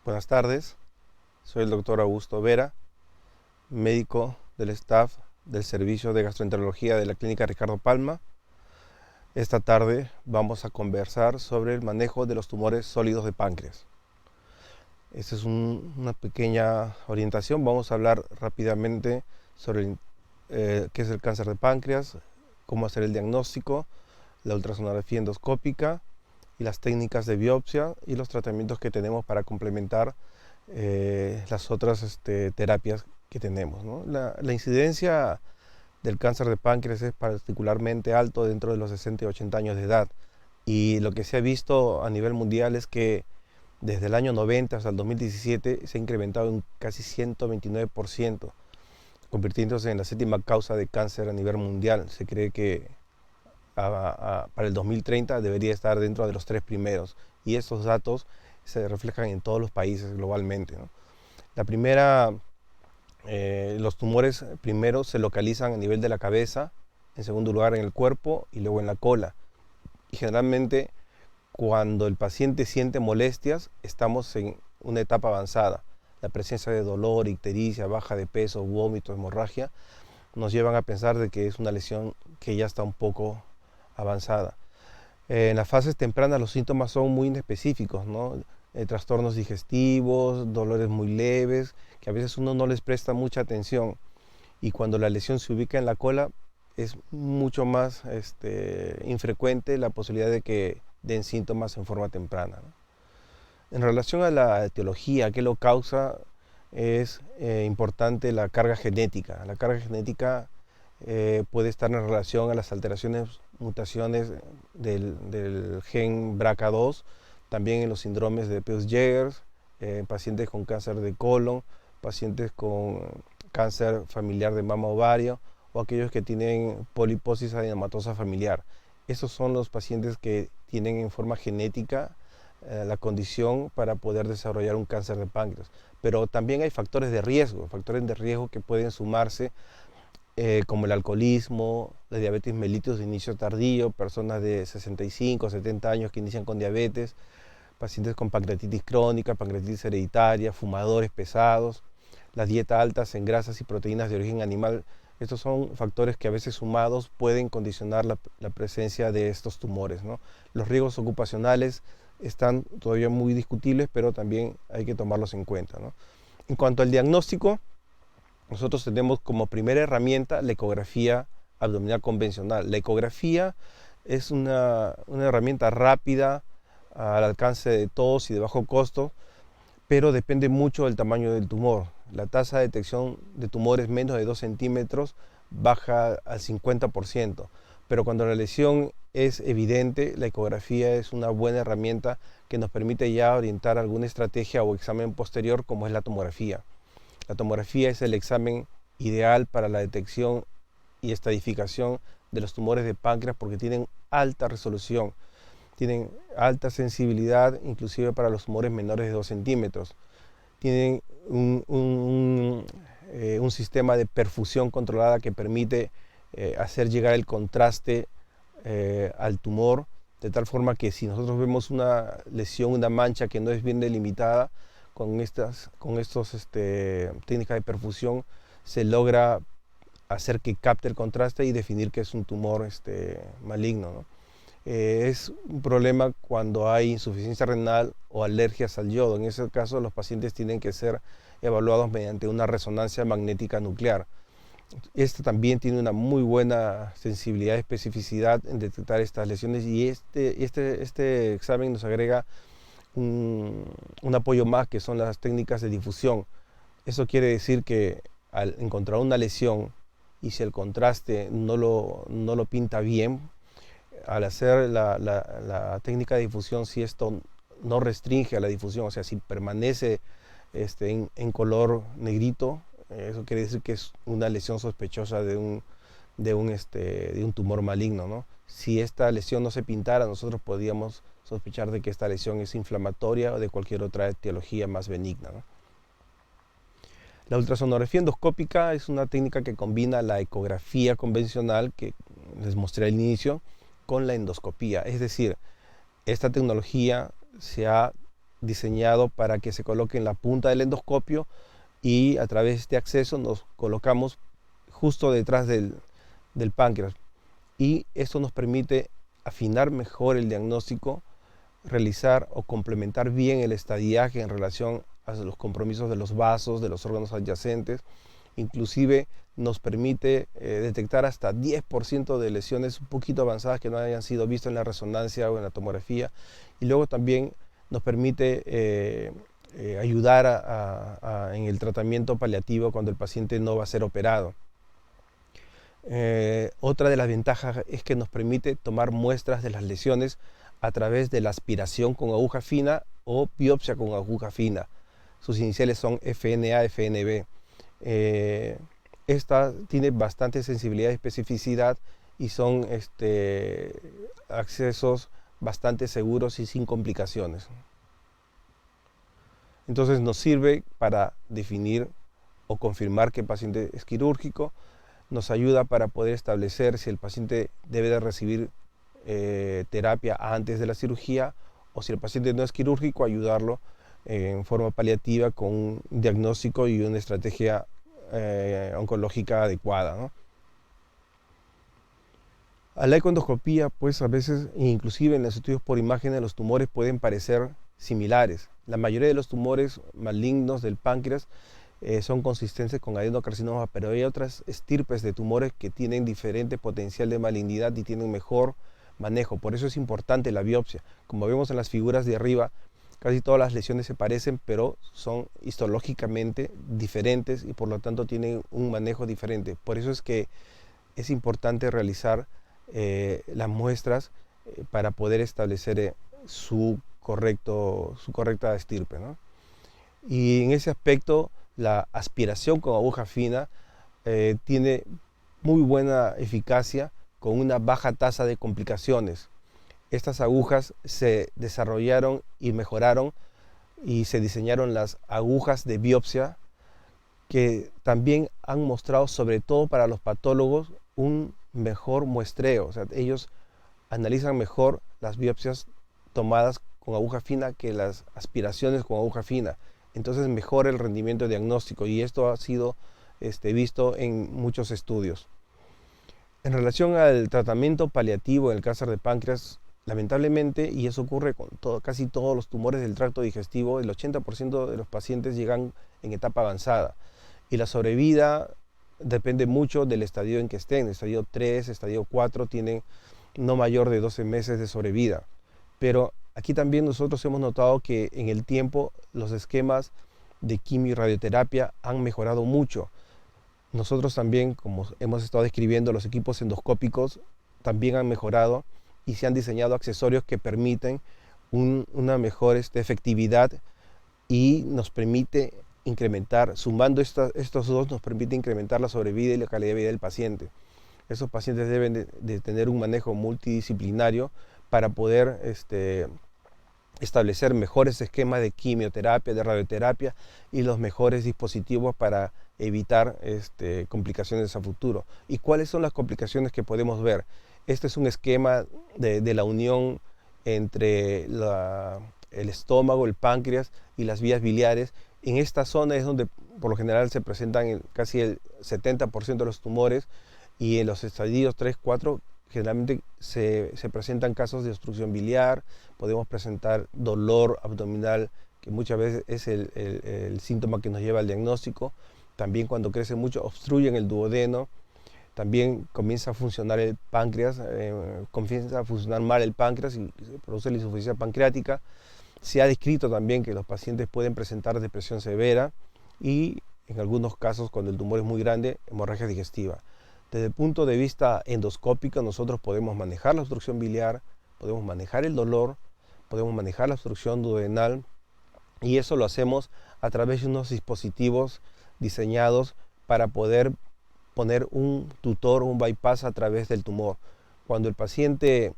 Buenas tardes, soy el doctor Augusto Vera, médico del staff del Servicio de Gastroenterología de la Clínica Ricardo Palma. Esta tarde vamos a conversar sobre el manejo de los tumores sólidos de páncreas. Esta es una pequeña orientación. Vamos a hablar rápidamente sobre qué es el cáncer de páncreas, cómo hacer el diagnóstico, la ultrasonografía endoscópica y las técnicas de biopsia y los tratamientos que tenemos para complementar las otras terapias que tenemos, ¿no? La incidencia del cáncer de páncreas es particularmente alto dentro de los 60 y 80 años de edad, y lo que se ha visto a nivel mundial es que desde el año 90 hasta el 2017 se ha incrementado en casi 129%, convirtiéndose en la séptima causa de cáncer a nivel mundial. Se cree que para el 2030 debería estar dentro de los 3 primeros, y estos datos se reflejan en todos los países globalmente, ¿no? Los tumores primero se localizan a nivel de la cabeza, en segundo lugar en el cuerpo y luego en la cola. Y generalmente cuando el paciente siente molestias estamos en una etapa avanzada. La presencia de dolor, ictericia, baja de peso, vómito, hemorragia nos llevan a pensar de que es una lesión que ya está un poco avanzada. En las fases tempranas los síntomas son muy inespecíficos, ¿no? Trastornos digestivos, dolores muy leves, que a veces uno no les presta mucha atención, y cuando la lesión se ubica en la cola es mucho más infrecuente la posibilidad de que den síntomas en forma temprana, ¿no? En relación a la etiología, qué lo causa, es importante la carga genética. La carga genética puede estar en relación a las alteraciones, mutaciones del gen BRCA2, también en los síndromes de Peutz-Jeghers, pacientes con cáncer de colon, pacientes con cáncer familiar de mama ovario, o aquellos que tienen poliposis adenomatosa familiar. Estos son los pacientes que tienen en forma genética la condición para poder desarrollar un cáncer de páncreas. Pero también hay factores de riesgo que pueden sumarse, como el alcoholismo, la diabetes mellitus de inicio tardío, personas de 65, 70 años que inician con diabetes, pacientes con pancreatitis crónica, pancreatitis hereditaria, fumadores pesados, la dieta altas en grasas y proteínas de origen animal. Estos son factores que a veces sumados pueden condicionar la presencia de estos tumores, ¿no? Los riesgos ocupacionales están todavía muy discutibles, pero también hay que tomarlos en cuenta, ¿no? En cuanto al diagnóstico, nosotros tenemos como primera herramienta la ecografía abdominal convencional. La ecografía es una herramienta rápida, al alcance de todos y de bajo costo, pero depende mucho del tamaño del tumor. La tasa de detección de tumores menos de 2 centímetros baja al 50%, pero cuando la lesión es evidente, la ecografía es una buena herramienta que nos permite ya orientar alguna estrategia o examen posterior, como es la tomografía. La tomografía es el examen ideal para la detección y estadificación de los tumores de páncreas porque tienen alta resolución, tienen alta sensibilidad, inclusive para los tumores menores de 2 centímetros. Tienen un sistema de perfusión controlada que permite hacer llegar el contraste al tumor, de tal forma que si nosotros vemos una lesión, una mancha que no es bien delimitada, con estas técnicas de perfusión se logra hacer que capte el contraste y definir que es un tumor maligno, ¿no? Es un problema cuando hay insuficiencia renal o alergias al yodo. En ese caso los pacientes tienen que ser evaluados mediante una resonancia magnética nuclear. Esta también tiene una muy buena sensibilidad y especificidad en detectar estas lesiones, y este examen nos agrega un apoyo más, que son las técnicas de difusión. Eso quiere decir que al encontrar una lesión y si el contraste no lo pinta bien, al hacer la técnica de difusión, si esto no restringe a la difusión, o sea, si permanece en color negrito, eso quiere decir que es una lesión sospechosa de un tumor maligno, ¿no? Si esta lesión no se pintara, nosotros podríamos sospechar de que esta lesión es inflamatoria o de cualquier otra etiología más benigna, ¿no? La ultrasonografía endoscópica es una técnica que combina la ecografía convencional, que les mostré al inicio, con la endoscopía. Es decir, esta tecnología se ha diseñado para que se coloque en la punta del endoscopio y a través de este acceso nos colocamos justo detrás del páncreas. Y esto nos permite afinar mejor el diagnóstico, realizar o complementar bien el estadiaje en relación a los compromisos de los vasos, de los órganos adyacentes. Inclusive nos permite detectar hasta 10% de lesiones un poquito avanzadas que no hayan sido vistas en la resonancia o en la tomografía. Y luego también nos permite ayudar en el tratamiento paliativo cuando el paciente no va a ser operado. Otra de las ventajas es que nos permite tomar muestras de las lesiones a través de la aspiración con aguja fina o biopsia con aguja fina. Sus iniciales son FNA, FNB. Esta tiene bastante sensibilidad y especificidad y son accesos bastante seguros y sin complicaciones. Entonces nos sirve para definir o confirmar que el paciente es quirúrgico, nos ayuda para poder establecer si el paciente debe de recibir terapia antes de la cirugía o si el paciente no es quirúrgico, ayudarlo en forma paliativa con un diagnóstico y una estrategia oncológica adecuada, ¿no? A la ecoendoscopía, pues a veces, inclusive en los estudios por imágenes, los tumores pueden parecer similares. La mayoría de los tumores malignos del páncreas son consistentes con adenocarcinoma, pero hay otras estirpes de tumores que tienen diferente potencial de malignidad y tienen mejor manejo. Por eso es importante la biopsia. Como vemos en las figuras de arriba, casi todas las lesiones se parecen, pero son histológicamente diferentes y por lo tanto tienen un manejo diferente. Por eso es que es importante realizar las muestras para poder establecer su correcta estirpe, ¿no? Y en ese aspecto, la aspiración con aguja fina tiene muy buena eficacia con una baja tasa de complicaciones. Estas agujas se desarrollaron y mejoraron y se diseñaron las agujas de biopsia que también han mostrado, sobre todo para los patólogos, un mejor muestreo. O sea, ellos analizan mejor las biopsias tomadas con aguja fina que las aspiraciones con aguja fina. Entonces mejora el rendimiento diagnóstico y esto ha sido visto en muchos estudios. En relación al tratamiento paliativo en el cáncer de páncreas, lamentablemente, y eso ocurre con casi todos los tumores del tracto digestivo, el 80% de los pacientes llegan en etapa avanzada y la sobrevida depende mucho del estadio en que estén. Estadio 3, estadio 4 tienen no mayor de 12 meses de sobrevida. Pero aquí también nosotros hemos notado que en el tiempo los esquemas de quimio y radioterapia han mejorado mucho. Nosotros también, como hemos estado describiendo, los equipos endoscópicos también han mejorado y se han diseñado accesorios que permiten una mejor efectividad y nos permite incrementar, sumando estos dos, nos permite incrementar la sobrevida y la calidad de vida del paciente. Esos pacientes deben de tener un manejo multidisciplinario para poder establecer mejores esquemas de quimioterapia, de radioterapia y los mejores dispositivos para evitar complicaciones a futuro. ¿Y cuáles son las complicaciones que podemos ver? Este es un esquema de la unión entre el estómago, el páncreas y las vías biliares. En esta zona es donde por lo general se presentan casi el 70% de los tumores y en los estadios 3, 4 generalmente se presentan casos de obstrucción biliar, podemos presentar dolor abdominal, que muchas veces es el síntoma que nos lleva al diagnóstico. También cuando crece mucho obstruyen el duodeno, también comienza a funcionar el páncreas, comienza a funcionar mal el páncreas y se produce la insuficiencia pancreática. Se ha descrito también que los pacientes pueden presentar depresión severa y en algunos casos, cuando el tumor es muy grande, hemorragia digestiva. Desde el punto de vista endoscópico, nosotros podemos manejar la obstrucción biliar, podemos manejar el dolor, podemos manejar la obstrucción duodenal y eso lo hacemos a través de unos dispositivos diseñados para poder poner un tutor, un bypass a través del tumor. Cuando el paciente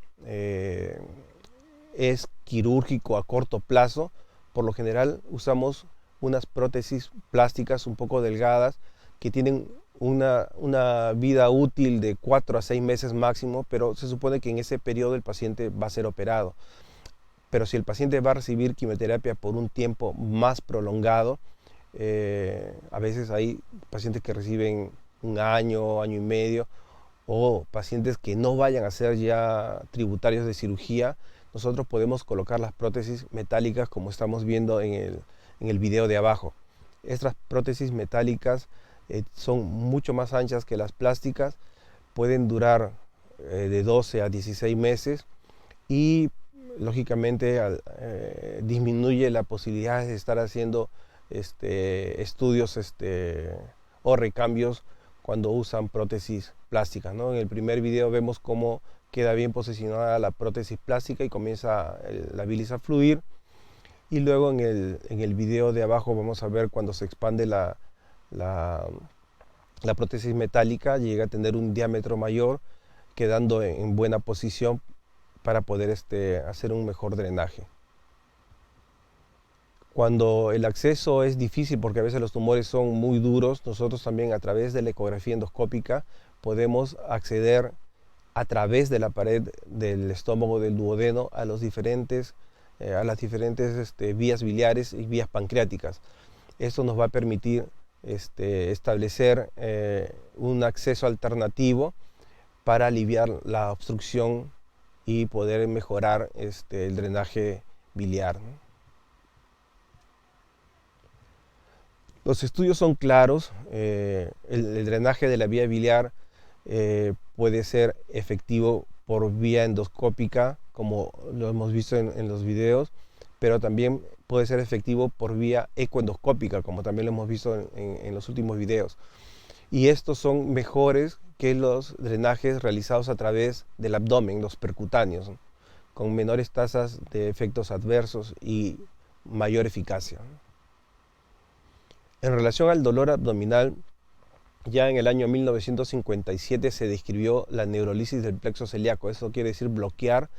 es quirúrgico a corto plazo, por lo general usamos unas prótesis plásticas un poco delgadas que tienen una vida útil de 4 a 6 meses máximo, pero se supone que en ese periodo el paciente va a ser operado. pero si el paciente va a recibir quimioterapia por un tiempo más prolongado, a veces hay pacientes que reciben un año, año y medio, o pacientes que no vayan a ser ya tributarios de cirugía, nosotros podemos colocar las prótesis metálicas como estamos viendo en el video de abajo. Estas prótesis metálicas son mucho más anchas que las plásticas, pueden durar de 12 a 16 meses y lógicamente disminuye la posibilidad de estar haciendo estudios o recambios cuando usan prótesis plásticas, ¿no? En el primer video vemos cómo queda bien posicionada la prótesis plástica y comienza la bilis a fluir, y luego en el video de abajo vamos a ver cuando se expande la prótesis metálica, llega a tener un diámetro mayor, quedando en buena posición para poder hacer un mejor drenaje. Cuando el acceso es difícil, porque a veces los tumores son muy duros, nosotros también a través de la ecografía endoscópica podemos acceder a través de la pared del estómago del duodeno a las diferentes vías biliares y vías pancreáticas. Esto nos va a permitir establecer un acceso alternativo para aliviar la obstrucción y poder mejorar el drenaje biliar, ¿no? Los estudios son claros, el drenaje de la vía biliar puede ser efectivo por vía endoscópica, como lo hemos visto en los videos, pero también puede ser efectivo por vía ecoendoscópica, como también lo hemos visto en los últimos videos. Y estos son mejores que los drenajes realizados a través del abdomen, los percutáneos, ¿no?, con menores tasas de efectos adversos y mayor eficacia. En relación al dolor abdominal, ya en el año 1957 se describió la neurolisis del plexo celíaco. Eso quiere decir bloquear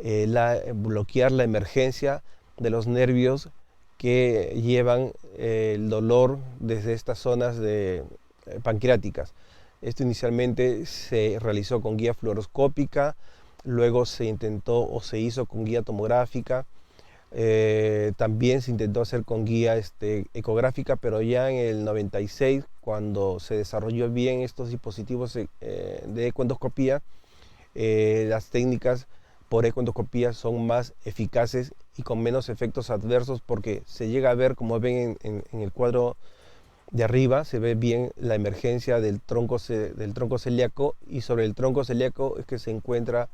la emergencia de los nervios que llevan el dolor desde estas zonas pancreáticas. Esto inicialmente se realizó con guía fluoroscópica, luego se intentó o se hizo con guía tomográfica, también se intentó hacer con guía ecográfica, pero ya en el 96, cuando se desarrolló bien estos dispositivos de ecoendoscopía, las técnicas por ecoendoscopía son más eficaces y con menos efectos adversos, porque se llega a ver, como ven en el cuadro de arriba, se ve bien la emergencia del tronco celíaco, y sobre el tronco celíaco es que se encuentra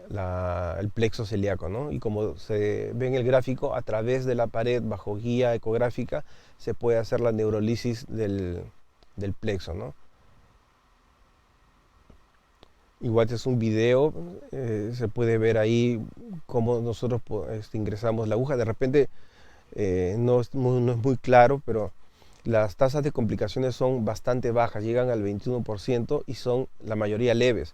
el plexo celíaco, ¿no? Y como se ve en el gráfico, a través de la pared, bajo guía ecográfica, se puede hacer la neurolisis del plexo, ¿no? Igual es un video, se puede ver ahí cómo nosotros ingresamos la aguja. De repente no es muy claro, pero las tasas de complicaciones son bastante bajas, llegan al 21% y son la mayoría leves.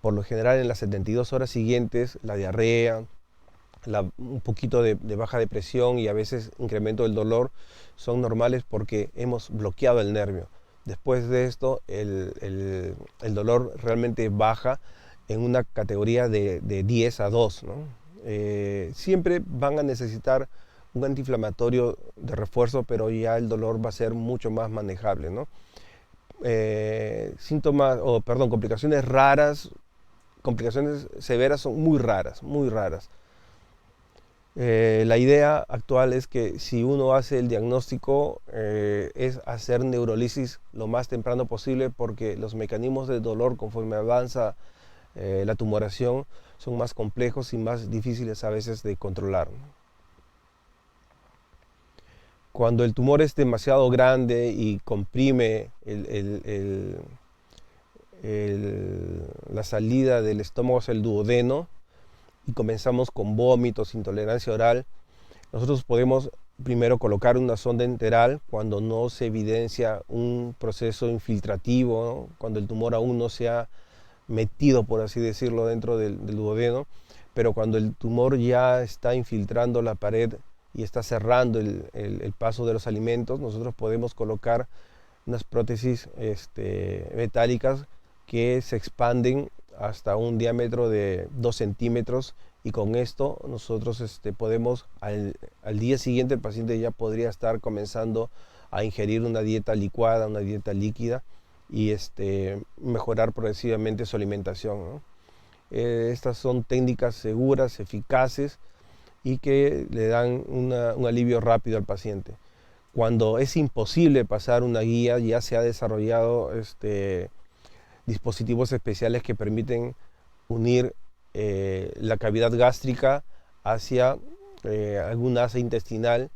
Por lo general, en las 72 horas siguientes, la diarrea, un poquito de baja de presión y a veces incremento del dolor son normales porque hemos bloqueado el nervio. Después de esto, el dolor realmente baja en una categoría de 10 a 2, ¿no? Siempre van a necesitar un antiinflamatorio de refuerzo, pero ya el dolor va a ser mucho más manejable, ¿no? Complicaciones raras, complicaciones severas son muy raras, muy raras. La idea actual es que si uno hace el diagnóstico, es hacer neurolisis lo más temprano posible, porque los mecanismos de dolor, conforme avanza la tumoración, son más complejos y más difíciles a veces de controlar, ¿no? Cuando el tumor es demasiado grande y comprime la salida del estómago hacia el duodeno, y comenzamos con vómitos, intolerancia oral, nosotros podemos primero colocar una sonda enteral cuando no se evidencia un proceso infiltrativo, ¿no?, cuando el tumor aún no se ha metido, por así decirlo, dentro del duodeno, pero cuando el tumor ya está infiltrando la pared y está cerrando el paso de los alimentos, nosotros podemos colocar unas prótesis metálicas que se expanden hasta un diámetro de 2 centímetros, y con esto nosotros podemos, al día siguiente el paciente ya podría estar comenzando a ingerir una dieta licuada, una dieta líquida, y mejorar progresivamente su alimentación, ¿no? Estas son técnicas seguras, eficaces, y que le dan un alivio rápido al paciente. Cuando es imposible pasar una guía, ya se ha desarrollado dispositivos especiales que permiten unir la cavidad gástrica hacia alguna asa intestinal.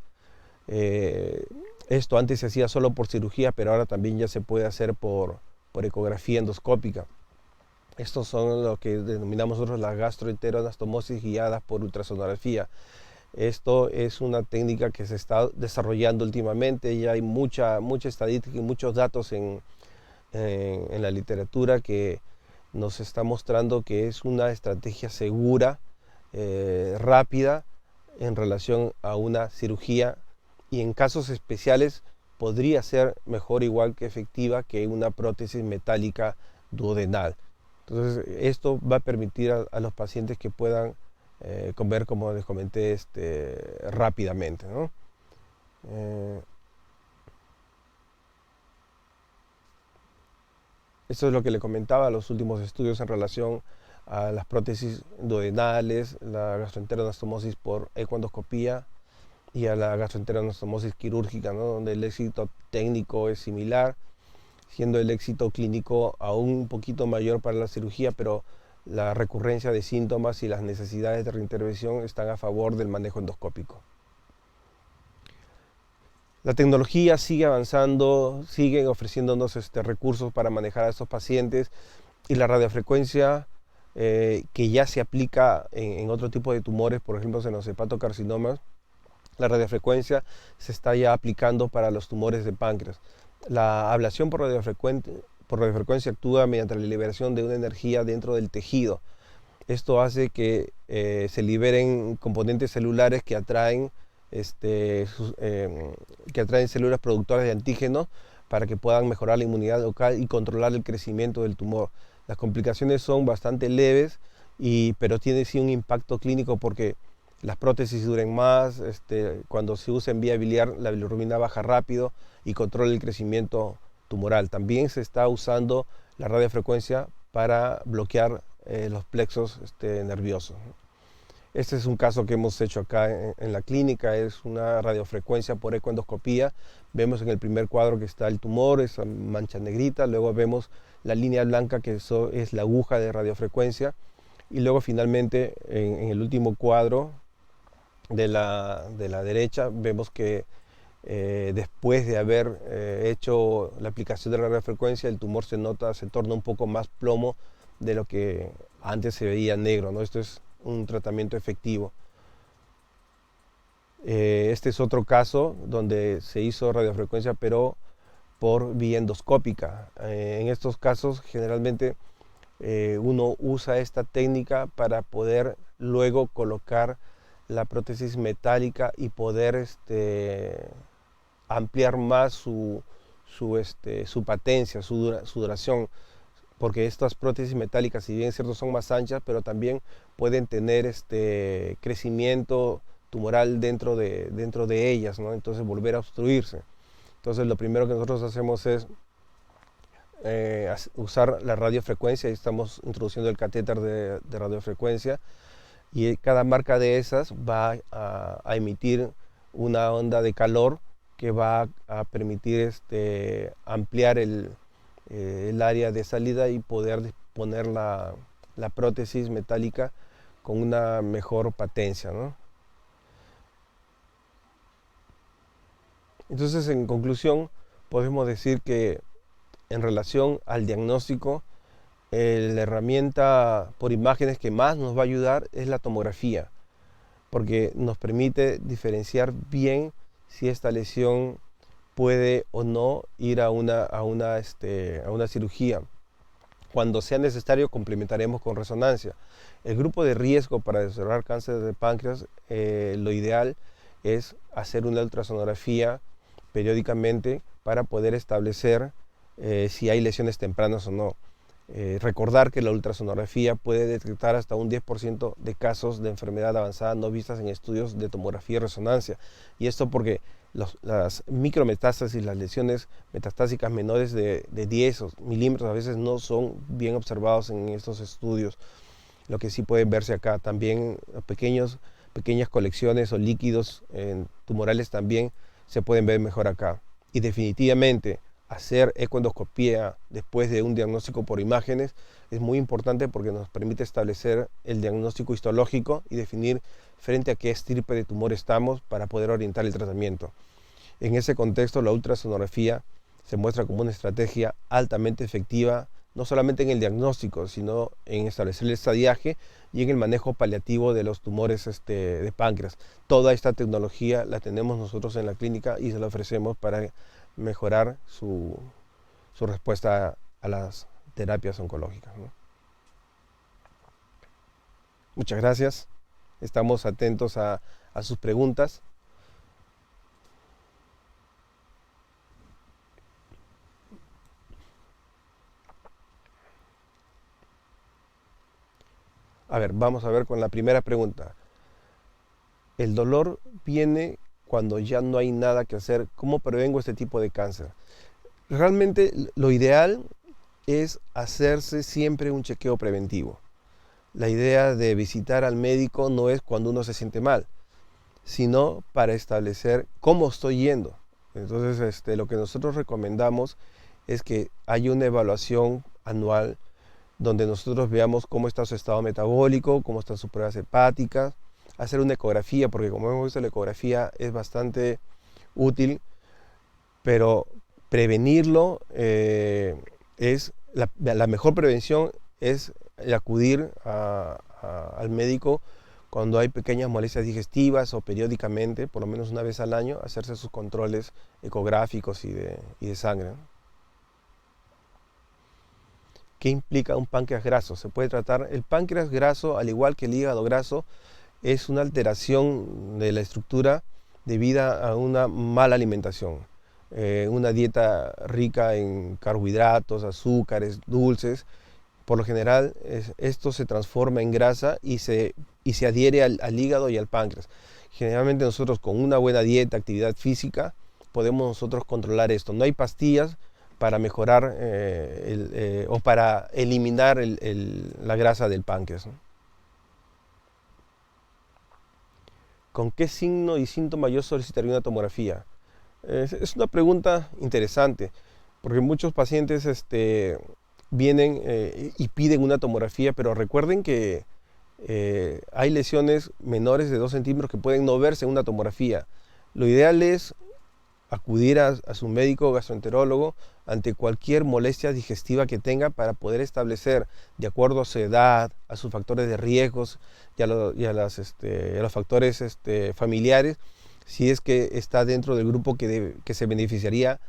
Eh, Esto antes se hacía solo por cirugía, pero ahora también ya se puede hacer por ecografía endoscópica. Estos son lo que denominamos nosotros las gastroenteroanastomosis guiadas por ultrasonografía. Esto es una técnica que se está desarrollando últimamente. Ya hay mucha estadística y muchos datos en la literatura que nos está mostrando que es una estrategia segura, rápida, en relación a una cirugía, y en casos especiales podría ser mejor, igual que efectiva, que una prótesis metálica duodenal. Entonces, esto va a permitir a los pacientes que puedan comer, como les comenté, rápidamente, ¿no? Esto es lo que le comentaba, los últimos estudios en relación a las prótesis duodenales, la gastroenteroanastomosis por ecoendoscopía y a la gastroenteroanastomosis quirúrgica, ¿no? Donde el éxito técnico es similar, siendo el éxito clínico aún un poquito mayor para la cirugía, pero la recurrencia de síntomas y las necesidades de reintervención están a favor del manejo endoscópico. La tecnología sigue avanzando, siguen ofreciéndonos recursos para manejar a estos pacientes, y la radiofrecuencia, que ya se aplica en otro tipo de tumores, por ejemplo en los hepatocarcinomas, la radiofrecuencia se está ya aplicando para los tumores de páncreas. La ablación por radiofrecuencia actúa mediante la liberación de una energía dentro del tejido. Esto hace que se liberen componentes celulares que atraen, que atraen células productoras de antígenos para que puedan mejorar la inmunidad local y controlar el crecimiento del tumor. Las complicaciones son bastante leves, pero tiene sí un impacto clínico, porque las prótesis duran más, cuando se usa en vía biliar la bilirrubina baja rápido y controla el crecimiento tumoral. También se está usando la radiofrecuencia para bloquear los plexos nerviosos. Este es un caso que hemos hecho acá en la clínica, es una radiofrecuencia por ecoendoscopía. Vemos en el primer cuadro que está el tumor, esa mancha negrita, luego vemos la línea blanca, que eso es la aguja de radiofrecuencia, y luego finalmente en el último cuadro de la derecha vemos que después de haber hecho la aplicación de la radiofrecuencia, el tumor se torna un poco más plomo de lo que antes se veía negro, ¿no? Esto es un tratamiento efectivo. Este es otro caso donde se hizo radiofrecuencia, pero por vía endoscópica. En estos casos generalmente uno usa esta técnica para poder luego colocar la prótesis metálica y poder ampliar más su patencia, su duración, porque estas prótesis metálicas, si bien es cierto son más anchas, pero también pueden tener crecimiento tumoral dentro de ellas, ¿no? Entonces volver a obstruirse. Entonces lo primero que nosotros hacemos es usar la radiofrecuencia, y estamos introduciendo el catéter de radiofrecuencia, y cada marca de esas va a emitir una onda de calor que va a permitir ampliar el área de salida y poder poner la prótesis metálica con una mejor patencia, ¿no? Entonces, en conclusión, podemos decir que en relación al diagnóstico, la herramienta por imágenes que más nos va a ayudar es la tomografía, porque nos permite diferenciar bien si esta lesión puede o no ir a una cirugía. Cuando sea necesario, complementaremos con resonancia. El grupo de riesgo para desarrollar cáncer de páncreas, lo ideal es hacer una ultrasonografía periódicamente para poder establecer si hay lesiones tempranas o no. Recordar que la ultrasonografía puede detectar hasta un 10% de casos de enfermedad avanzada no vistas en estudios de tomografía y resonancia. Y esto porque las micrometástasis, las lesiones metastásicas menores de 10 milímetros a veces no son bien observados en estos estudios. Lo que sí puede verse acá también, pequeñas colecciones o líquidos tumorales también se pueden ver mejor acá. Y definitivamente hacer ecoendoscopía después de un diagnóstico por imágenes es muy importante porque nos permite establecer el diagnóstico histológico y definir frente a qué estirpe de tumor estamos para poder orientar el tratamiento. En ese contexto, la ultrasonografía se muestra como una estrategia altamente efectiva, no solamente en el diagnóstico, sino en establecer el estadiaje y en el manejo paliativo de los tumores de páncreas. Toda esta tecnología la tenemos nosotros en la clínica y se la ofrecemos para mejorar su respuesta a las terapias oncológicas, ¿no? Muchas gracias. Estamos atentos a sus preguntas. A ver, vamos a ver con la primera pregunta. El dolor viene cuando ya no hay nada que hacer. ¿Cómo prevengo este tipo de cáncer? Realmente lo ideal es hacerse siempre un chequeo preventivo. La idea de visitar al médico no es cuando uno se siente mal, sino para establecer cómo estoy yendo. Entonces, lo que nosotros recomendamos es que haya una evaluación anual donde nosotros veamos cómo está su estado metabólico, cómo están sus pruebas hepáticas, hacer una ecografía, porque como hemos visto la ecografía es bastante útil, pero prevenirlo es la mejor prevención es acudir al médico cuando hay pequeñas molestias digestivas o periódicamente, por lo menos una vez al año, hacerse sus controles ecográficos y de sangre, ¿no? ¿Qué implica un páncreas graso? Se puede tratar el páncreas graso, al igual que el hígado graso, es una alteración de la estructura debida a una mala alimentación. Una dieta rica en carbohidratos, azúcares, dulces. Por lo general, esto se transforma en grasa y se adhiere al hígado y al páncreas. Generalmente nosotros con una buena dieta, actividad física, podemos nosotros controlar esto. No hay pastillas para mejorar o para eliminar la grasa del páncreas, ¿no? ¿Con qué signo y síntoma yo solicitaría una tomografía? Es una pregunta interesante, porque muchos pacientes vienen y piden una tomografía, pero recuerden que hay lesiones menores de 2 centímetros que pueden no verse en una tomografía. Lo ideal es acudir a su médico gastroenterólogo ante cualquier molestia digestiva que tenga para poder establecer, de acuerdo a su edad, a sus factores de riesgos y a los factores familiares, si es que está dentro del grupo que se beneficiaría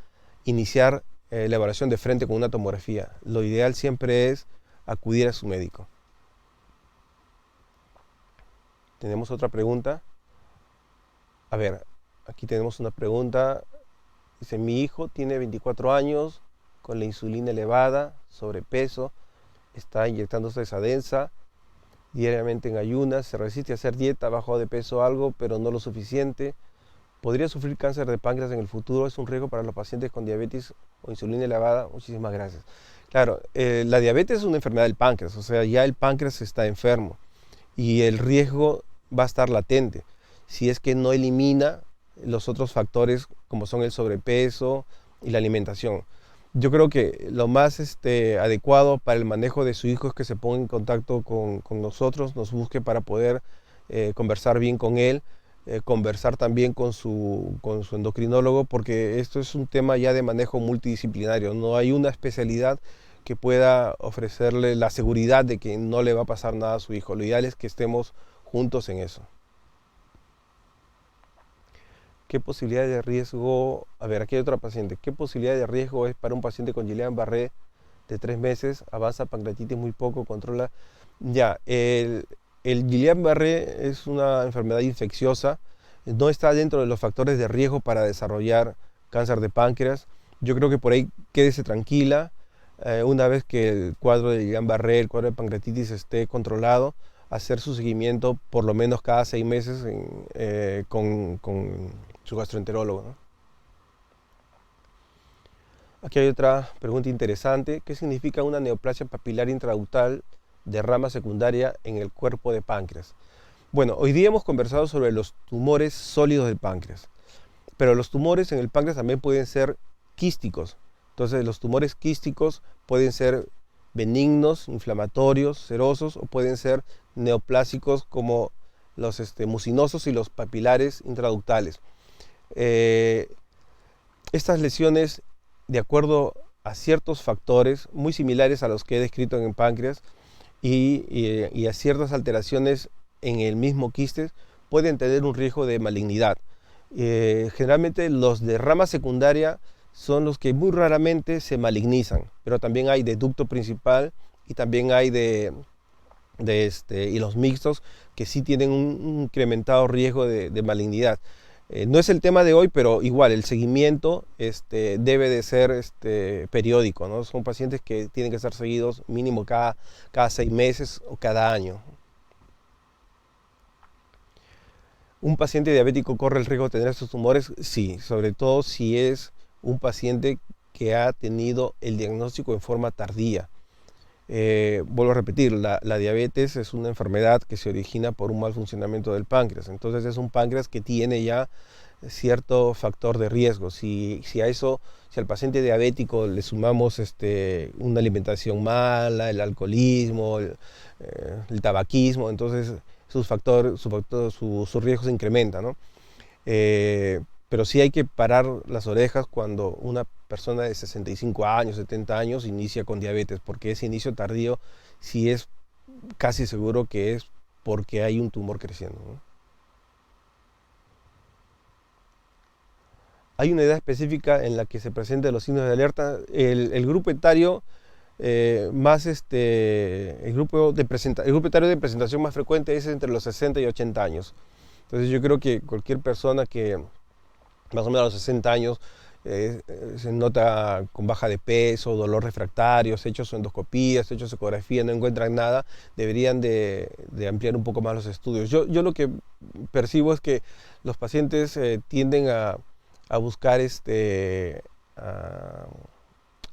iniciar la evaluación de frente con una tomografía. Lo ideal siempre es acudir a su médico. Tenemos otra pregunta. A ver, aquí tenemos una pregunta. Dice, mi hijo tiene 24 años, con la insulina elevada, sobrepeso, está inyectándose esa densa, diariamente en ayunas, se resiste a hacer dieta, bajó de peso algo, pero no lo suficiente. ¿Podría sufrir cáncer de páncreas en el futuro? ¿Es un riesgo para los pacientes con diabetes o insulina elevada? Muchísimas gracias. Claro, la diabetes es una enfermedad del páncreas, o sea, ya el páncreas está enfermo y el riesgo va a estar latente si es que no elimina los otros factores como son el sobrepeso y la alimentación. Yo creo que lo más adecuado para el manejo de su hijo es que se ponga en contacto con nosotros, nos busque para poder conversar bien con él, conversar también con su endocrinólogo, porque esto es un tema ya de manejo multidisciplinario. No hay una especialidad que pueda ofrecerle la seguridad de que no le va a pasar nada a su hijo. Lo ideal es que estemos juntos en eso. ¿Qué posibilidad de riesgo? A ver, aquí hay otra paciente. ¿Qué posibilidad de riesgo es para un paciente con Guillain-Barré de 3 meses? Avanza pancreatitis muy poco, controla. Ya, el Guillain-Barré es una enfermedad infecciosa. No está dentro de los factores de riesgo para desarrollar cáncer de páncreas. Yo creo que por ahí quédese tranquila. una vez que el cuadro de Guillain-Barré, el cuadro de pancreatitis esté controlado, hacer su seguimiento por lo menos cada 6 meses con su gastroenterólogo, ¿no? Aquí hay otra pregunta interesante. ¿Qué significa una neoplasia papilar intraductal de rama secundaria en el cuerpo de páncreas? Bueno, hoy día hemos conversado sobre los tumores sólidos del páncreas, pero los tumores en el páncreas también pueden ser quísticos. Entonces, los tumores quísticos pueden ser benignos, inflamatorios, serosos, o pueden ser neoplásicos como los mucinosos y los papilares intraductales. Eh, Estas lesiones, de acuerdo a ciertos factores muy similares a los que he descrito en el páncreas y a ciertas alteraciones en el mismo quiste, pueden tener un riesgo de malignidad. Generalmente los de rama secundaria son los que muy raramente se malignizan, pero también hay de ducto principal y también hay y los mixtos que sí tienen un incrementado riesgo de malignidad. No es el tema de hoy, pero igual el seguimiento debe de ser periódico, ¿no? Son pacientes que tienen que ser seguidos mínimo cada 6 meses o cada año. ¿Un paciente diabético corre el riesgo de tener estos tumores? Sí, sobre todo si es un paciente que ha tenido el diagnóstico en forma tardía. Vuelvo a repetir, la diabetes es una enfermedad que se origina por un mal funcionamiento del páncreas. Entonces es un páncreas que tiene ya cierto factor de riesgo. Si al paciente diabético le sumamos una alimentación mala, el alcoholismo, el tabaquismo, entonces su riesgo se incrementa, ¿no? Pero sí hay que parar las orejas cuando una persona de 65 años, 70 años inicia con diabetes, porque ese inicio tardío sí es casi seguro que es porque hay un tumor creciendo, ¿no? Hay una edad específica en la que se presentan los signos de alerta. El grupo etario el grupo etario de presentación más frecuente es entre los 60 y 80 años. Entonces yo creo que cualquier persona que más o menos a los 60 años se nota con baja de peso, dolor refractario, se ha hecho su endoscopía, se ha hecho su ecografía, no encuentran nada, deberían de ampliar un poco más los estudios. Yo lo que percibo es que los pacientes tienden a buscar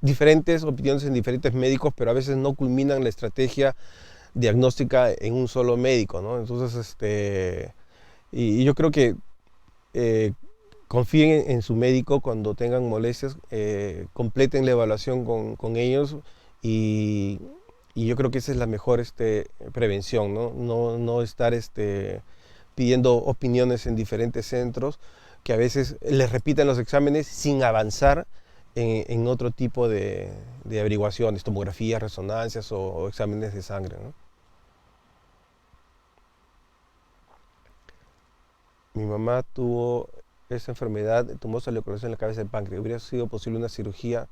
diferentes opiniones en diferentes médicos, pero a veces no culminan la estrategia diagnóstica en un solo médico, ¿no? Entonces, y yo creo que confíen en su médico cuando tengan molestias, completen la evaluación con ellos y, y yo creo que esa es la mejor prevención, ¿no? No estar pidiendo opiniones en diferentes centros que a veces les repitan los exámenes sin avanzar en otro tipo de averiguaciones, tomografías, resonancias o exámenes de sangre, ¿no? Mi mamá tuvo esa enfermedad, tumosa leucocitosis en la cabeza del páncreas. ¿Hubiera sido posible una cirugía?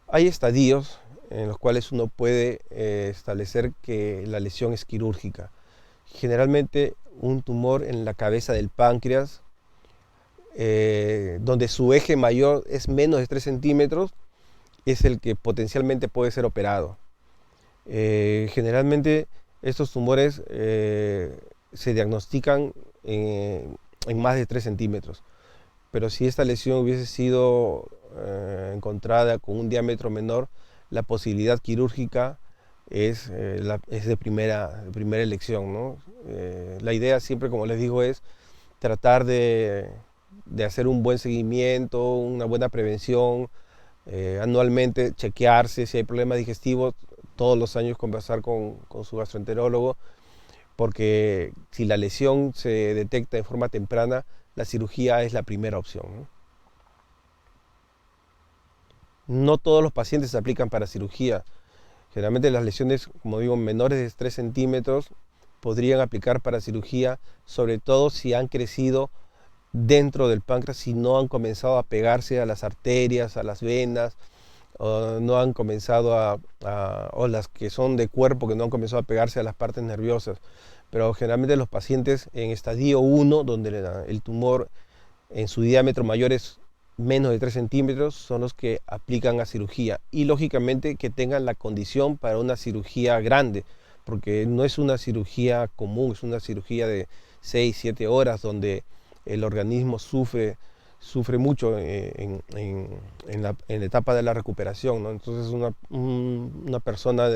Hay estadios en los cuales uno puede establecer que la lesión es quirúrgica. Generalmente un tumor en la cabeza del páncreas, donde su eje mayor es menos de 3 centímetros, es el que potencialmente puede ser operado. Generalmente estos tumores se diagnostican en más de 3 centímetros, pero si esta lesión hubiese sido encontrada con un diámetro menor, la posibilidad quirúrgica es de primera elección, ¿no? La idea siempre, como les digo, es tratar de hacer un buen seguimiento, una buena prevención, anualmente chequearse si hay problemas digestivos, todos los años conversar con su gastroenterólogo, porque si la lesión se detecta de forma temprana, la cirugía es la primera opción, ¿no? No todos los pacientes se aplican para cirugía. Generalmente las lesiones, como digo, menores de 3 centímetros podrían aplicar para cirugía, sobre todo si han crecido dentro del páncreas, si no han comenzado a pegarse a las arterias, a las venas, o no han comenzado o las que son de cuerpo que no han comenzado a pegarse a las partes nerviosas. Pero generalmente los pacientes en estadio 1, donde el tumor en su diámetro mayor es menos de 3 centímetros son los que aplican a cirugía. Y lógicamente que tengan la condición para una cirugía grande, porque no es una cirugía común, es una cirugía de 6, 7 horas donde el organismo sufre mucho en la etapa de la recuperación, ¿no? Entonces una persona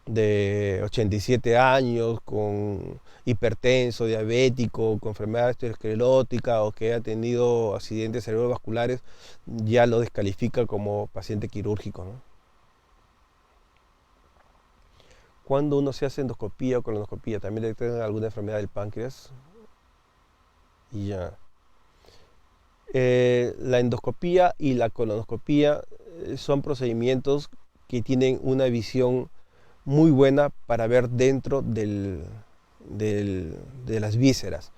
de 87 años, con hipertenso, diabético, con enfermedad esclerótica o que haya tenido accidentes cerebrovasculares, ya lo descalifica como paciente quirúrgico, ¿no? Cuando uno se hace endoscopía o colonoscopía, también detectan alguna enfermedad del páncreas y ya. La endoscopía y la colonoscopía son procedimientos que tienen una visión muy buena para ver dentro de las vísceras,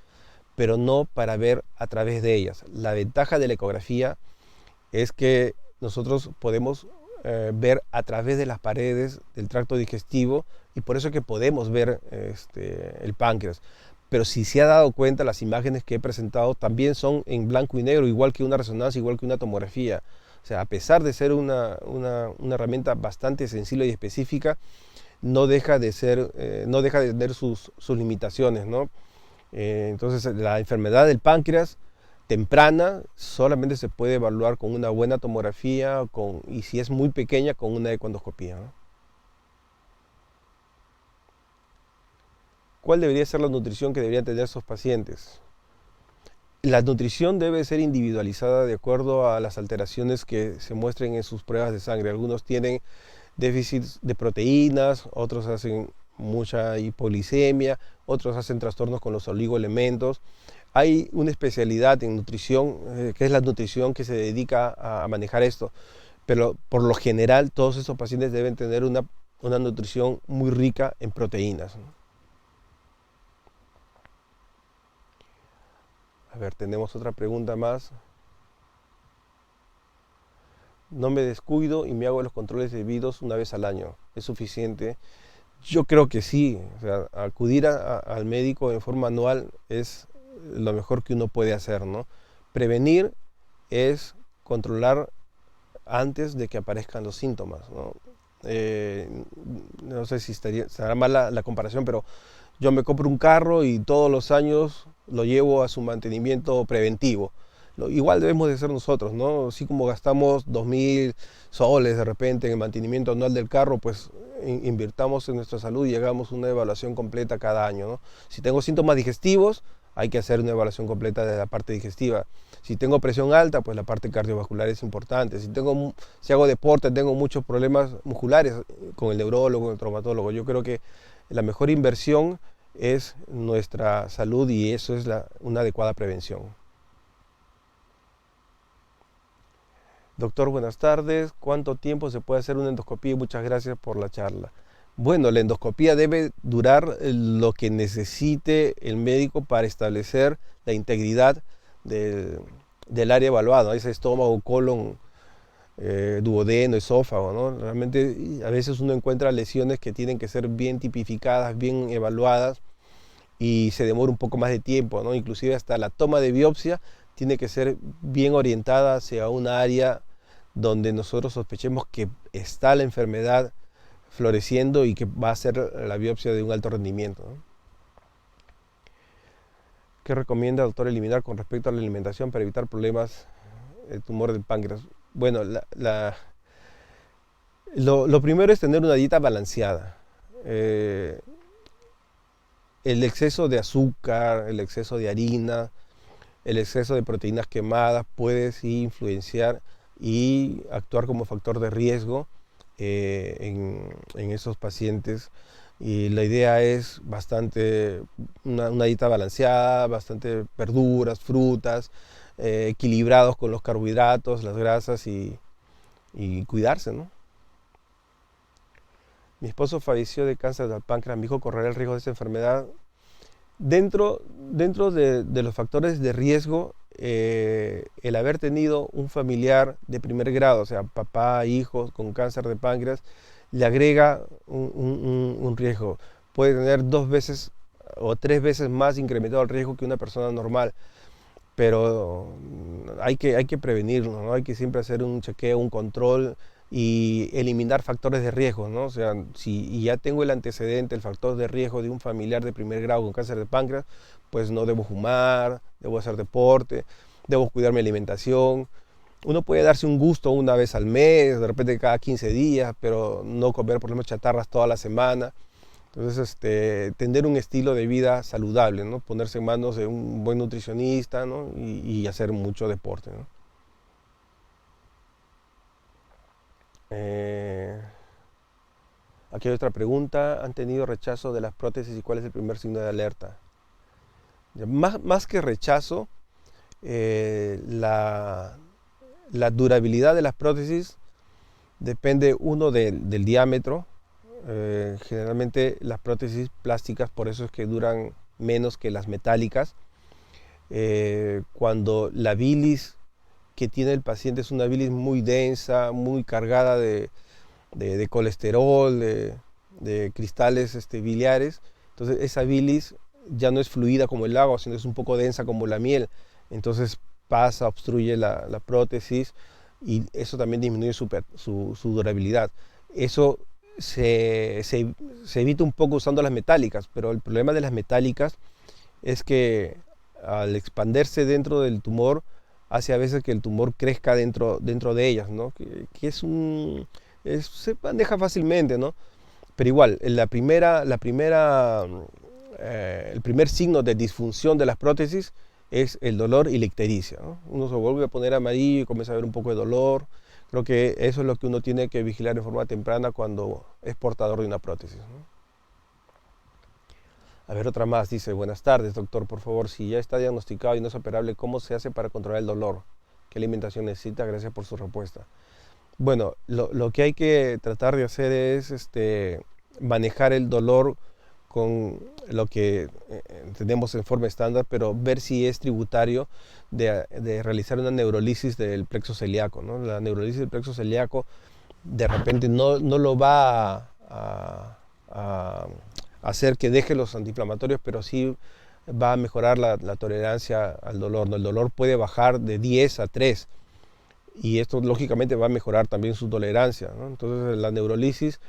pero no para ver a través de ellas. La ventaja de la ecografía es que nosotros podemos ver a través de las paredes del tracto digestivo y por eso es que podemos ver el páncreas. Pero si se ha dado cuenta, las imágenes que he presentado también son en blanco y negro, igual que una resonancia, igual que una tomografía. O sea, a pesar de ser una herramienta bastante sensible y específica, no deja de ser, no deja de tener sus limitaciones, ¿no? Entonces, la enfermedad del páncreas temprana solamente se puede evaluar con una buena tomografía y si es muy pequeña, con una econdoscopía, ¿no? ¿Cuál debería ser la nutrición que deberían tener esos pacientes? La nutrición debe ser individualizada de acuerdo a las alteraciones que se muestren en sus pruebas de sangre. Algunos tienen déficits de proteínas, otros hacen mucha hipoglicemia, otros hacen trastornos con los oligoelementos. Hay una especialidad en nutrición, que es la nutrición que se dedica a manejar esto, pero por lo general todos estos pacientes deben tener una nutrición muy rica en proteínas, ¿no? A ver, tenemos otra pregunta más. No me descuido y me hago los controles debidos una vez al año. ¿Es suficiente? Yo creo que sí. O sea, acudir al médico en forma anual es lo mejor que uno puede hacer, ¿no? Prevenir es controlar antes de que aparezcan los síntomas, ¿no? No sé si estará mal la comparación, pero yo me compro un carro y todos los años lo llevo a su mantenimiento preventivo. Igual debemos de ser nosotros, ¿no? Así como gastamos 2.000 soles de repente en el mantenimiento anual del carro, pues invirtamos en nuestra salud y llegamos a una evaluación completa cada año, ¿no? Si tengo síntomas digestivos, hay que hacer una evaluación completa de la parte digestiva. Si tengo presión alta, pues la parte cardiovascular es importante. Si hago deporte, tengo muchos problemas musculares, con el neurólogo, con el traumatólogo. Yo creo que la mejor inversión es nuestra salud y eso es una adecuada prevención. Doctor, buenas tardes. ¿Cuánto tiempo se puede hacer una endoscopía? Muchas gracias por la charla. Bueno, la endoscopía debe durar lo que necesite el médico para establecer la integridad del área evaluada, ese estómago, colon, duodeno, esófago, ¿no? Realmente a veces uno encuentra lesiones que tienen que ser bien tipificadas, bien evaluadas y se demora un poco más de tiempo, ¿no? Inclusive hasta la toma de biopsia tiene que ser bien orientada hacia un área donde nosotros sospechemos que está la enfermedad floreciendo y que va a ser la biopsia de un alto rendimiento, ¿no? ¿Qué recomienda, doctor, eliminar con respecto a la alimentación para evitar problemas de tumor del páncreas? Bueno, lo primero es tener una dieta balanceada. El exceso de azúcar, el exceso de harina, el exceso de proteínas quemadas puede sí influenciar y actuar como factor de riesgo en esos pacientes. Y la idea es una dieta balanceada, bastante verduras, frutas, equilibrados con los carbohidratos, las grasas y cuidarse, ¿no? Mi esposo falleció de cáncer del páncreas. Mi hijo correrá el riesgo de esta enfermedad. Dentro de los factores de riesgo, el haber tenido un familiar de primer grado, o sea, papá, hijos con cáncer de páncreas, le agrega un riesgo. Puede tener 2 veces o 3 veces más incrementado el riesgo que una persona normal. pero hay que prevenirlo, ¿no? Hay que siempre hacer un chequeo, un control y eliminar factores de riesgo, ¿no? O sea, si ya tengo el antecedente, el factor de riesgo de un familiar de primer grado con cáncer de páncreas, pues no debo fumar, debo hacer deporte, debo cuidar mi alimentación. Uno puede darse un gusto una vez al mes, de repente cada 15 días, pero no comer, por ejemplo, chatarras toda la semana. Entonces, tener un estilo de vida saludable, ¿no? Ponerse en manos de un buen nutricionista, ¿no? Y hacer mucho deporte, ¿no? Eh, Aquí hay otra pregunta. ¿Han tenido rechazo de las prótesis y cuál es el primer signo de alerta? Ya, más que rechazo, la, la durabilidad de las prótesis depende uno del diámetro. Generalmente las prótesis plásticas, por eso es que duran menos que las metálicas. Cuando la bilis que tiene el paciente es una bilis muy densa, muy cargada de colesterol, de cristales biliares, entonces esa bilis ya no es fluida como el agua, sino es un poco densa como la miel. Entonces pasa, obstruye la prótesis y eso también disminuye su durabilidad. Eso se evita un poco usando las metálicas, pero el problema de las metálicas es que al expandirse dentro del tumor, hace a veces que el tumor crezca dentro de ellas, ¿no? Que se maneja fácilmente, ¿no? Pero igual, el primer signo de disfunción de las prótesis es el dolor y la ictericia, ¿no? Uno se vuelve a poner amarillo y comienza a ver un poco de dolor. Creo que eso es lo que uno tiene que vigilar en forma temprana cuando es portador de una prótesis, ¿no? A ver, otra más. Dice, buenas tardes, doctor. Por favor, si ya está diagnosticado y no es operable, ¿cómo se hace para controlar el dolor? ¿Qué alimentación necesita? Gracias por su respuesta. Bueno, lo que hay que tratar de hacer es manejar el dolor con lo que tenemos en forma estándar, pero ver si es tributario de realizar una neurolisis del plexo celíaco, ¿no? La neurolisis del plexo celíaco de repente no lo va a hacer que deje los antiinflamatorios, pero sí va a mejorar la tolerancia al dolor, ¿no? El dolor puede bajar de 10 a 3 y esto lógicamente va a mejorar también su tolerancia, ¿no? Entonces la neurolisis,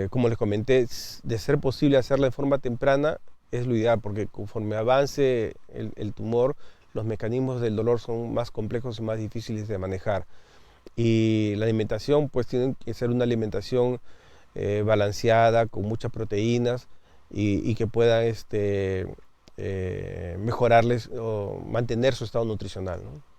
como les comenté, de ser posible hacerla de forma temprana es lo ideal, porque conforme avance el tumor, los mecanismos del dolor son más complejos y más difíciles de manejar. Y la alimentación, pues tiene que ser una alimentación balanceada, con muchas proteínas y que pueda mejorarles o mantener su estado nutricional, ¿no?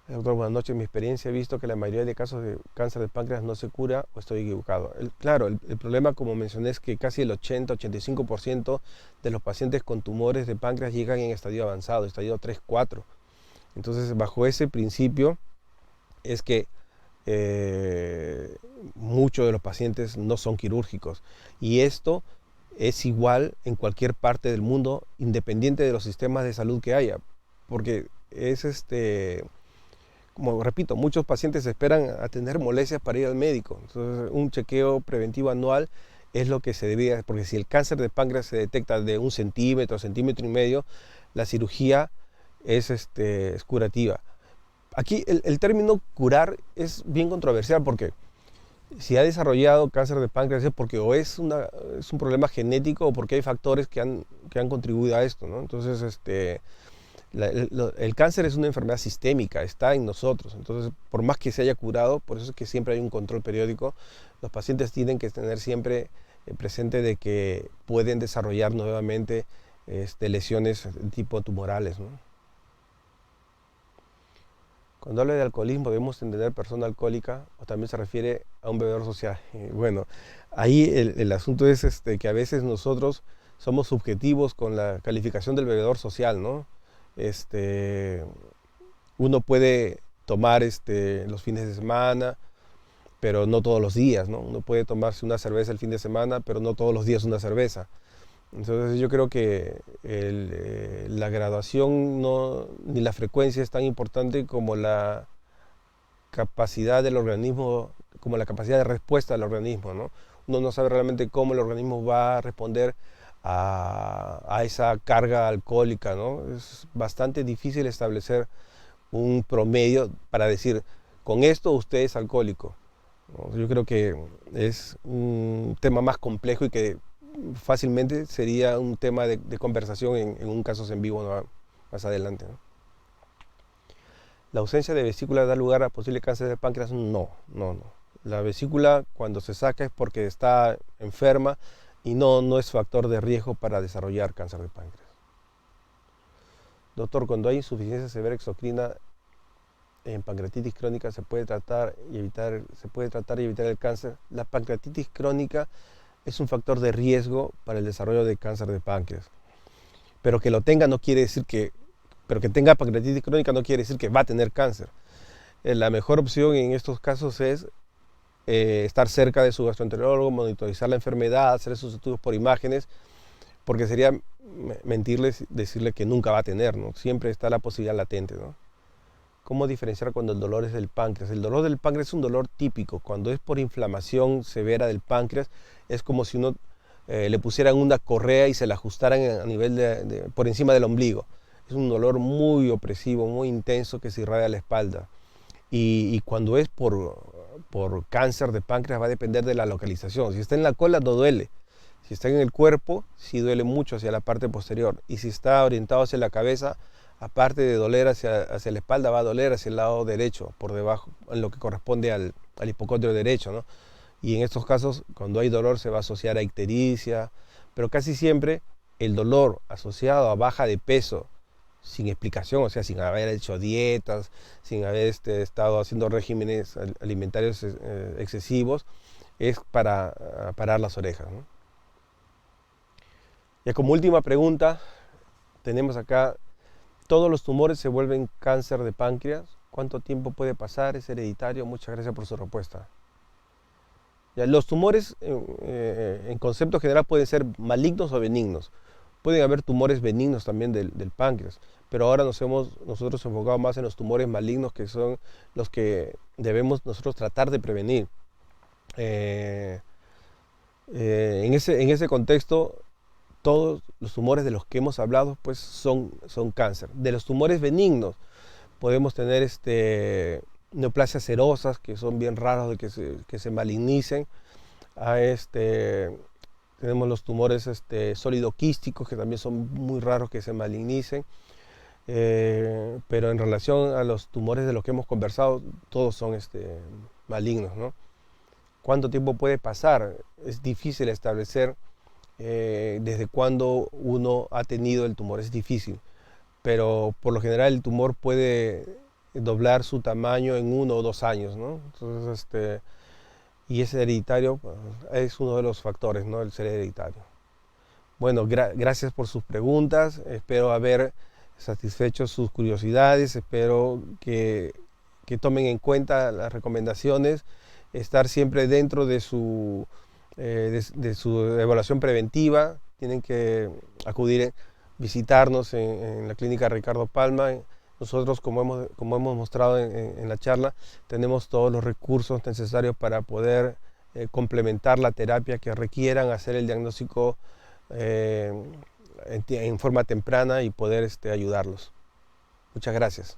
Doctor, buenas noches. En mi experiencia he visto que la mayoría de casos de cáncer de páncreas no se cura o estoy equivocado. Claro, el problema, como mencioné, es que casi el 80-85% de los pacientes con tumores de páncreas llegan en estadio avanzado, estadio 3-4. Entonces, bajo ese principio es que muchos de los pacientes no son quirúrgicos. Y esto es igual en cualquier parte del mundo, independiente de los sistemas de salud que haya. Porque es como repito, muchos pacientes esperan a tener molestias para ir al médico. Entonces, un chequeo preventivo anual es lo que se debía, porque si el cáncer de páncreas se detecta de 1 centímetro y medio, la cirugía es curativa. Aquí el término curar es bien controversial porque si ha desarrollado cáncer de páncreas es porque o es un problema genético o porque hay factores que han contribuido a esto, ¿no? Entonces, el cáncer es una enfermedad sistémica, está en nosotros. Entonces, por más que se haya curado, por eso es que siempre hay un control periódico, los pacientes tienen que tener siempre presente de que pueden desarrollar nuevamente lesiones de tipo tumorales, ¿no? Cuando habla de alcoholismo, debemos entender persona alcohólica o también se refiere a un bebedor social. Bueno, ahí el asunto es que a veces nosotros somos subjetivos con la calificación del bebedor social, ¿no? Este, Uno puede tomar los fines de semana, pero no todos los días, ¿no? Uno puede tomarse una cerveza el fin de semana, pero no todos los días una cerveza. Entonces yo creo que la graduación ni la frecuencia es tan importante como la capacidad del organismo, como la capacidad de respuesta del organismo, ¿no? Uno no sabe realmente cómo el organismo va a responder a esa carga alcohólica, ¿no? Es bastante difícil establecer un promedio para decir, con esto usted es alcohólico, ¿no? Yo creo que es un tema más complejo y que fácilmente sería un tema de conversación en un caso en vivo, ¿no? Más adelante, ¿no? ¿La ausencia de vesícula da lugar a posible cáncer de páncreas? No, no, no. La vesícula cuando se saca es porque está enferma y no es factor de riesgo para desarrollar cáncer de páncreas. Doctor, cuando hay insuficiencia severa exocrina en pancreatitis crónica se puede tratar y evitar el cáncer. La pancreatitis crónica es un factor de riesgo para el desarrollo de cáncer de páncreas. Pero que lo tenga no quiere decir que, pero que tenga pancreatitis crónica no quiere decir que va a tener cáncer. La mejor opción en estos casos es estar cerca de su gastroenterólogo, monitorizar la enfermedad, hacer esos estudios por imágenes, porque sería mentirles decirle que nunca va a tener, ¿no? Siempre está la posibilidad latente, ¿no? ¿Cómo diferenciar cuando el dolor es del páncreas? El dolor del páncreas es un dolor típico. Cuando es por inflamación severa del páncreas, es como si uno le pusieran una correa y se la ajustaran a nivel por encima del ombligo. Es un dolor muy opresivo, muy intenso que se irradia a la espalda. Y cuando es por cáncer de páncreas va a depender de la localización. Si está en la cola no duele. Si está en el cuerpo sí duele mucho hacia la parte posterior. Y si está orientado hacia la cabeza, aparte de doler hacia la espalda, va a doler hacia el lado derecho, por debajo, en lo que corresponde al hipocondrio derecho, ¿no? Y en estos casos, cuando hay dolor, se va a asociar a ictericia, pero casi siempre el dolor asociado a baja de peso, sin explicación, o sea, sin haber hecho dietas, sin haber estado haciendo regímenes alimentarios excesivos, es para parar las orejas, ¿no? Ya como última pregunta, tenemos acá, ¿todos los tumores se vuelven cáncer de páncreas? ¿Cuánto tiempo puede pasar? ¿Es hereditario? Muchas gracias por su respuesta. Ya, los tumores, en concepto general, pueden ser malignos o benignos. Pueden haber tumores benignos también del páncreas, pero ahora nos hemos nosotros enfocado más en los tumores malignos, que son los que debemos nosotros tratar de prevenir. En ese contexto, todos los tumores de los que hemos hablado pues son cáncer. De los tumores benignos podemos tener neoplasias serosas, que son bien raros de que se malignicen. Tenemos los tumores sólido-quísticos, que también son muy raros que se malignicen. Pero en relación a los tumores de los que hemos conversado, todos son malignos, ¿no? ¿Cuánto tiempo puede pasar? Es difícil establecer desde cuándo uno ha tenido el tumor, es difícil. Pero por lo general el tumor puede doblar su tamaño en 1 o 2 años, ¿no? Entonces, y es hereditario, es uno de los factores, ¿no? El ser hereditario. Bueno, gracias por sus preguntas, espero haber satisfecho sus curiosidades, espero que tomen en cuenta las recomendaciones, estar siempre dentro de de su evaluación preventiva. Tienen que acudir, visitarnos en la clínica Ricardo Palma. Nosotros, como hemos mostrado en la charla, tenemos todos los recursos necesarios para poder complementar la terapia que requieran, hacer el diagnóstico en forma temprana y poder ayudarlos. Muchas gracias.